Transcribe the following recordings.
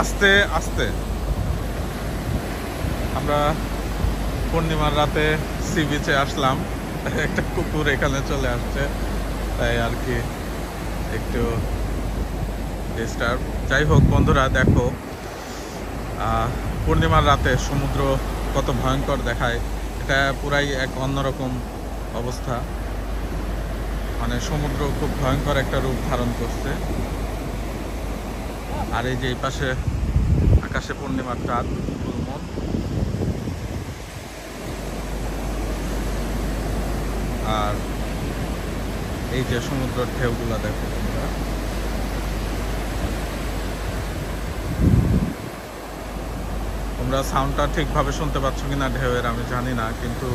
আস্তে আস্তে আমরা পূর্ণিমার রাতে সি বিচে আসলাম। একটা কুকুর এখানে চলে আসছে, তাই আর কি একটু ডিস্টার্ব। যাই হোক বন্ধুরা, দেখো পূর্ণিমার রাতে সমুদ্র কত ভয়ঙ্কর দেখায়। এটা পুরাই এক অন্যরকম অবস্থা, মানে সমুদ্র খুব ভয়ঙ্কর একটা রূপ ধারণ করছে। আর এই যে এই পাশে আকাশে পূর্ণিমার চাঁদ, ফুল মুন। আর এই যে সমুদ্রের ঢেউগুলা দেখো তোমরা। তোমরা সাউন্ডটা ঠিকভাবে শুনতে পাচ্ছ কিনা ঢেউয়ের আমি জানি না, কিন্তু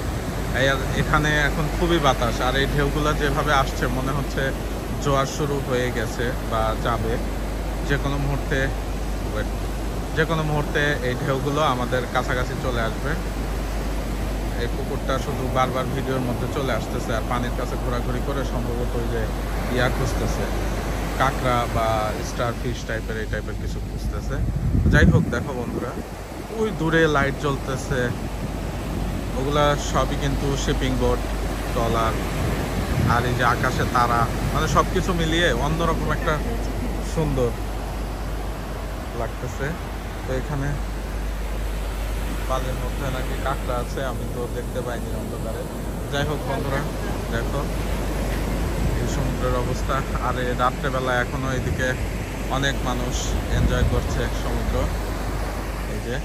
এখানে এখন খুবই বাতাস। আর এই ঢেউগুলা যেভাবে আসছে মনে হচ্ছে জোয়ার শুরু হয়ে গেছে বা যাবে যে কোনো মুহূর্তে। যে কোনো মুহূর্তে এই ঢেউগুলো আমাদের কাছাকাছি চলে আসবে। এই পুকুরটা শুধু বারবার ভিডিওর মধ্যে চলে আসতেছে আর পানির কাছে ঘোরাঘুরি করে সম্ভবত ওই যে ইয়া খুঁজতেছে, কাঁকড়া বা স্টার ফিশ টাইপের, এই টাইপের কিছু খুঁজতেছে। যাই হোক, দেখো বন্ধুরা, ওই দূরে লাইট জ্বলতেছে, ওগুলা সবই কিন্তু শিপিং বোট, ট্রলার। আর এই যে আকাশে তারা, মানে সবকিছু মিলিয়ে অন্যরকম একটা সুন্দর লাগতেছে। তো এখানে বালের মধ্যে নাকি কাঁকড়া আছে, আমি তো দেখতে পাইনি অন্ধকারে। যাই হোক বন্ধুরা, দেখো এই সমুদ্রের অবস্থা। আর এই রাত্রেবেলা এখনো এদিকে অনেক মানুষ এনজয় করছে সমুদ্র, এই যে।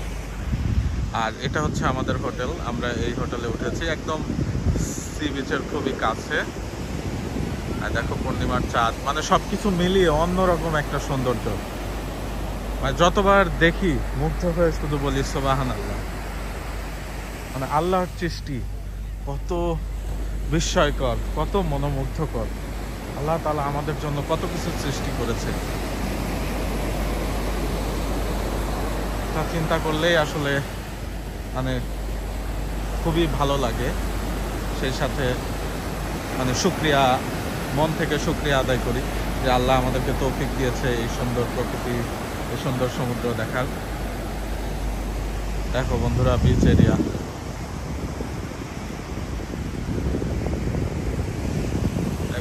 আর এটা হচ্ছে আমাদের হোটেল, আমরা এই হোটেলে উঠেছি একদম সি বিচের খুবই কাছে। আর দেখো পূর্ণিমার চাঁদ, মানে সবকিছু মিলিয়ে অন্যরকম একটা সৌন্দর্য। মানে যতবার দেখি মুগ্ধ হয়ে শুধু বলি সুবহানাল্লাহ। মানে আল্লাহর সৃষ্টি কত বিস্ময়কর, কত মনোমুগ্ধকর। আল্লাহ তাআলা আমাদের জন্য কত কিছু সৃষ্টি করেছে, তা চিন্তা করলেই আসলে মানে খুবই ভালো লাগে। সেই সাথে মানে শুকরিয়া, মন থেকে শুকরিয়া আদায় করি যে আল্লাহ আমাদেরকে তৌফিক দিয়েছে এই সুন্দর প্রকৃতি, এই সুন্দর সমুদ্র দেখার। দেখো বন্ধুরা, বিচ এরিয়া।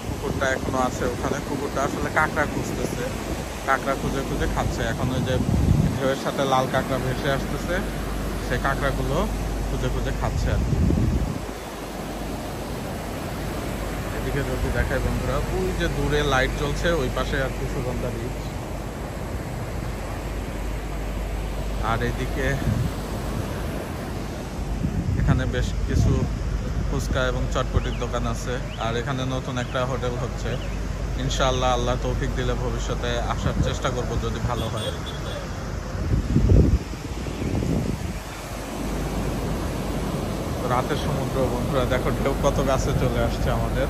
কুকুরটা এখনো আছে ওখানে, কুকুরটা আসলে কাঁকড়া খুঁজতেছে, কাঁকড়া খুঁজে খুঁজে খাচ্ছে। এখন ওই যে ঢেউয়ের সাথে লাল কাঁকড়া ভেসে আসতেছে, সেই কাঁকড়াগুলো খুঁজে খুঁজে খাচ্ছে আর কি। এদিকে যদি দেখায় বন্ধুরা, ওই যে দূরে লাইট জ্বলছে, ওই পাশে আর কি সুগন্ধা বিচ। আর এদিকে এখানে বেশ কিছু ফুচকা এবং চটপটির দোকান আছে। আর এখানে নতুন একটা হোটেল হচ্ছে, ইনশাআল্লাহ আল্লাহ তৌফিক দিলে ভবিষ্যতে আসার চেষ্টা করব যদি ভালো হয়। রাতের সমুদ্র বন্ধুরা, দেখো ঢেউ কত কাছে চলে আসছে আমাদের।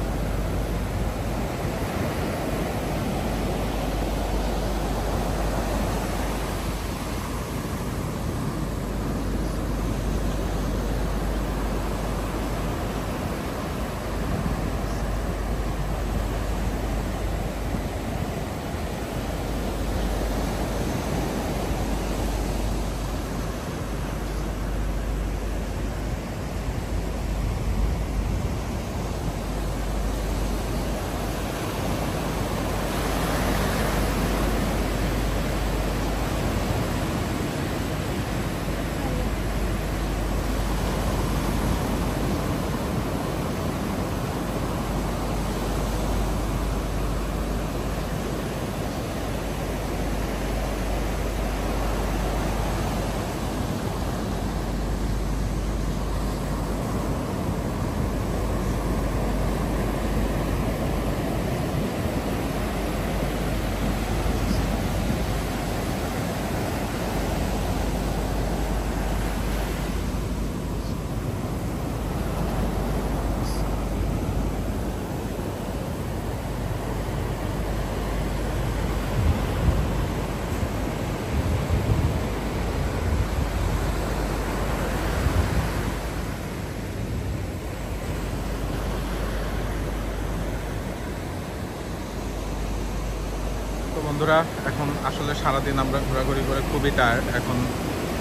বন্ধুরা এখন আসলে সারাদিন আমরা ঘোরাঘুরি করে খুবই টায়ার্ড। এখন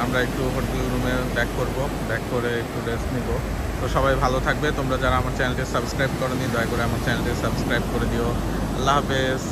আমরা একটু হোটেল রুমে ব্যাক করব, ব্যাক করে একটু রেস্ট নিব। তো সবাই ভালো থাকবে। তোমরা যারা আমার চ্যানেলটি সাবস্ক্রাইব করোনি দয়া করে আমার চ্যানেলটি সাবস্ক্রাইব করে দিও। আল্লাহ হাফেজ।